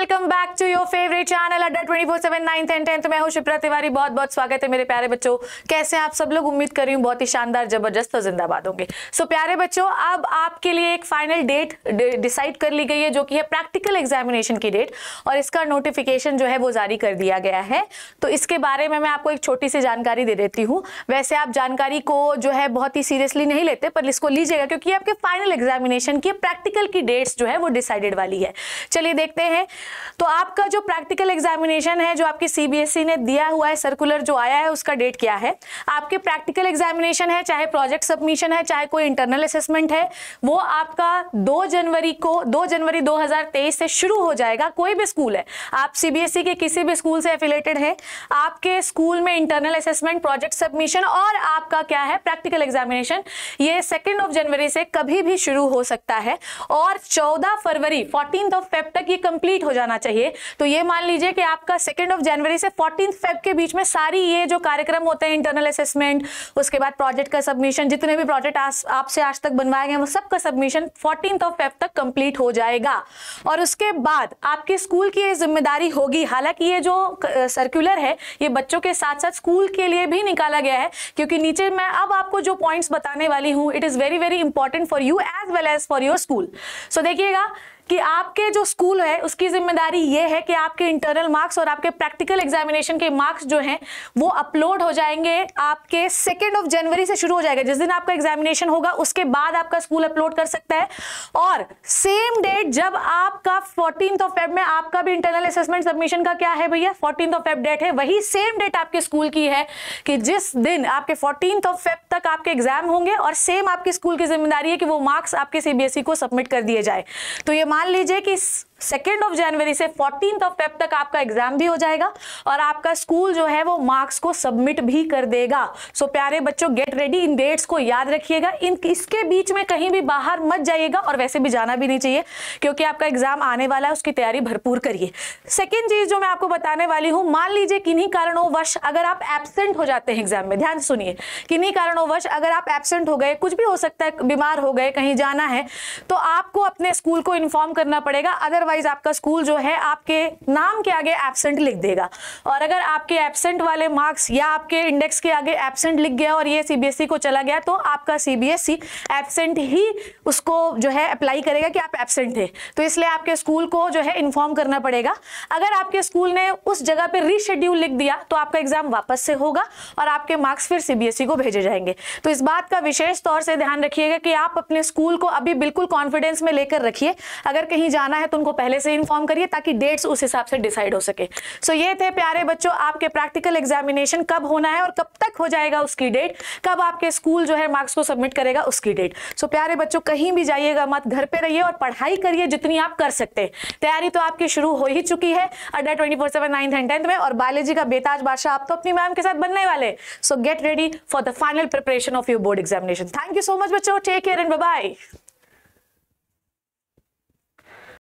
Welcome back to your favourite channel Adda 24/7 9th and 10th। मैं हूं शिप्रा तिवारी। बहुत बहुत स्वागत है मेरे प्यारे बच्चों। कैसे हैं आप सब लोग? उम्मीद कर रही हूं बहुत ही शानदार, जबरदस्त और जिंदाबाद होंगे। सो प्यारे बच्चों, अब आपके लिए एक फाइनल डेट डिसाइड कर ली गई है, जो कि है प्रैक्टिकल एग्जामिनेशन की डेट, और इसका नोटिफिकेशन जो है वो जारी कर दिया गया है। तो इसके बारे में मैं आपको एक छोटी सी जानकारी दे देती हूँ। वैसे आप जानकारी को जो है बहुत ही सीरियसली नहीं लेते, पर इसको लीजिएगा क्योंकि आपके फाइनल एग्जामिनेशन की प्रैक्टिकल की डेट्स जो है वो डिसाइडेड वाली है। चलिए देखते हैं। तो आपका जो प्रैक्टिकल एग्जामिनेशन है, जो आपकी सीबीएसई ने दिया हुआ है सर्कुलर जो आया है, उसका डेट क्या है? आपके प्रैक्टिकल एग्जामिनेशन है, चाहे प्रोजेक्ट सबमिशन है, चाहे कोई इंटरनल असेसमेंट है, वो आपका 2 जनवरी 2023 से शुरू हो जाएगा। कोई भी स्कूल है, आप सीबीएसई के किसी भी स्कूल से एफिलेटेड है, आपके स्कूल में इंटरनल असेसमेंट, प्रोजेक्ट सबमिशन और आपका क्या है प्रैक्टिकल एग्जामिनेशन, ये 2 जनवरी से कभी भी शुरू हो सकता है और 14 फरवरी 14 फेब तक ये कंप्लीट हो जाना चाहिए। तो ये मान लीजिए कि आपका 2 जनवरी से 14 फेब के बीच में सारी ये जो कार्यक्रम होते हैं, इंटरनल असेसमेंट, उसके बाद प्रोजेक्ट का सबमिशन, जितने भी प्रोजेक्ट आपसे आज तक बनवाए गए वो सब का सबमिशन 14 फेब तक कंप्लीट हो जाएगा। और उसके बाद आपके स्कूल की ये जिम्मेदारी होगी, हालांकि ये जो सर्कुलर है ये बच्चों के साथ साथ स्कूल के लिए भी निकाला गया है, क्योंकि नीचे मैं अब आपको जो पॉइंट्स बताने वाली हूं, it is very very important for you as well as for your school. So देखिएगा कि आपके जो स्कूल है उसकी जिम्मेदारी ये है कि आपके इंटरनल मार्क्स और आपके प्रैक्टिकल एग्जामिनेशन के मार्क्स जो हैं वो अपलोड हो जाएंगे। आपके 2 जनवरी से शुरू हो जाएगा, जिस दिन आपका एग्जामिनेशन होगा उसके बाद आपका स्कूल अपलोड कर सकता है। और सेम डेट जब आपका 14 फेब में आपका भी इंटरनल असेसमेंट सबमिशन का क्या है भैया, 14 फेब डेट है, वही सेम डेट आपके स्कूल की है कि जिस दिन आपके 14 फेब तक आपके एग्जाम होंगे, और सेम आपके स्कूल की जिम्मेदारी है कि वो मार्क्स आपके सीबीएसई को सबमिट कर दिए जाए। तो ये मान लीजिए कि 2 जनवरी से 14 फेब तक आपका एग्जाम भी हो जाएगा और आपका स्कूल जो है वो मार्क्स को सबमिट भी कर देगा। सो प्यारे बच्चों, गेट रेडी, इन डेट्स को याद रखिएगा। इसके बीच में कहीं भी बाहर मत जाइएगा, और वैसे भी जाना भी नहीं चाहिए क्योंकि आपका एग्जाम आने वाला है, उसकी तैयारी भरपूर करिए। सेकेंड चीज जो मैं आपको बताने वाली हूं, मान लीजिए किन्हीं कारणोंवश अगर आप एब्सेंट हो जाते हैं एग्जाम में, ध्यान से सुनिए, किन्हीं कारणोंवश अगर आप एब्सेंट हो गए, कुछ भी हो सकता है, बीमार हो गए, कहीं जाना है, तो आपको अपने स्कूल को इन्फॉर्म करना पड़ेगा। अदरवाइज आपका स्कूल जो है आपके नाम के आगे एब्सेंट लिख देगा, और अगर आपके एब्सेंट वाले मार्क्स या आपके इंडेक्स के आगे एब्सेंट लिख गया और ये सीबीएसई को चला गया, तो आपका सीबीएसई एब्सेंट ही उसको जो है अप्लाई करेगा कि आप एब्सेंट थे। तो इसलिए आपके स्कूल को जो है इन्फॉर्म करना पड़ेगा। अगर आपके स्कूल ने उस जगह पे रीशेड्यूल लिख दिया तो आपका एग्जाम वापस से होगा और आपके मार्क्स फिर सीबीएसई को भेजे जाएंगे। तो इस बात का विशेष तौर से ध्यान रखिएगा कि आप अपने स्कूल को अभी बिल्कुल कॉन्फिडेंस में लेकर रखिए। अगर कहीं जाना है तो उनको पहले से इन्फॉर्म करिए ताकि डेट्स उस हिसाब से डिसाइड हो सके। सो ये थे प्यारे बच्चों आपके प्रैक्टिकल एग्जामिनेशन कब होना है और कब तक हो जाएगा उसकी डेट, कब आपके स्कूल जो है मार्क्स को सबमिट करेगा उसकी डेट। सो प्यारे बच्चों, कहीं भी जाइएगा मत, घर पे रहिए और पढ़ाई करिए जितनी आप कर सकते हैं। तैयारी तो आपकी शुरू हो ही चुकी है अड्डा 24/7 9th and 10th में, और बायोलॉजी का बेताज बादशाह आप तो अपनी मैम के साथ बनने वाले। So get ready for the final preparation of your board examination. Thank you so much बच्चों, take care and bye bye.